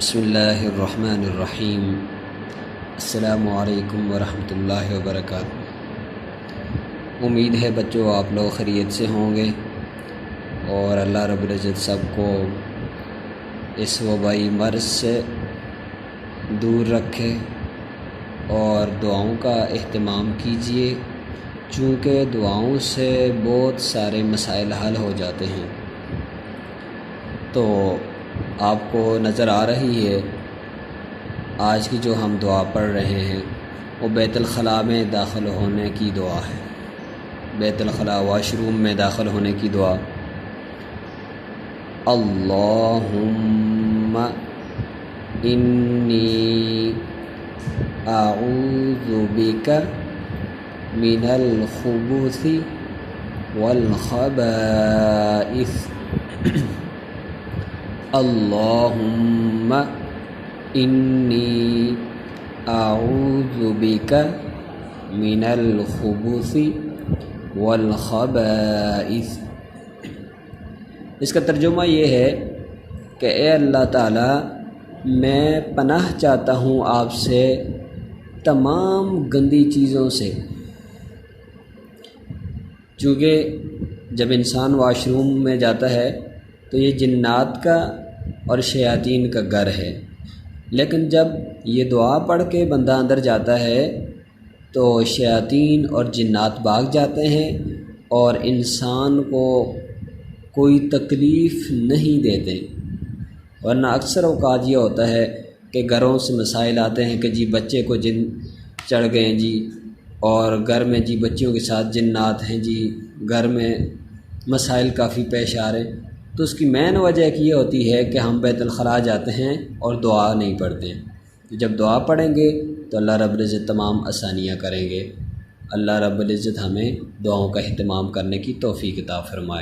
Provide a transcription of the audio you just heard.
بسم اللہ الرحمن الرحیم۔ السلام علیکم ورحمۃ اللہ وبرکاتہ۔ امید ہے بچوں آپ لوگ خیریت سے ہوں گے اور اللہ رب العزت سب کو اس وبائی مرض سے دور رکھے، اور دعاؤں کا اہتمام کیجیے، چونکہ دعاؤں سے بہت سارے مسائل حل ہو جاتے ہیں۔ تو آپ کو نظر آ رہی ہے آج کی جو ہم دعا پڑھ رہے ہیں وہ بیت الخلاء میں داخل ہونے کی دعا ہے۔ بیت الخلاء واش روم میں داخل ہونے کی دعا۔ اللہم انی اعوذ بک من الخبث والخبائث۔ اللہم انی اعوذ بک من الخبث والخبائث۔ اس کا ترجمہ یہ ہے کہ اے اللہ تعالیٰ، میں پناہ چاہتا ہوں آپ سے تمام گندی چیزوں سے، چونکہ جب انسان واش روم میں جاتا ہے تو یہ جنات کا اور شیاطین کا گھر ہے، لیکن جب یہ دعا پڑھ کے بندہ اندر جاتا ہے تو شیاطین اور جنات بھاگ جاتے ہیں اور انسان کو کوئی تکلیف نہیں دیتے۔ ورنہ اکثر اوقات یہ ہوتا ہے کہ گھروں سے مسائل آتے ہیں کہ جی بچے کو جن چڑھ گئے ہیں جی، اور گھر میں جی بچیوں کے ساتھ جنات ہیں جی، گھر میں مسائل کافی پیش آ رہے ہیں۔ تو اس کی مین وجہ یہ ہوتی ہے کہ ہم بیت الخلاء جاتے ہیں اور دعا نہیں پڑھتے ہیں۔ جب دعا پڑھیں گے تو اللہ رب العزت تمام آسانیاں کریں گے۔ اللہ رب العزت ہمیں دعاؤں کا اہتمام کرنے کی توفیق عطا فرمائے۔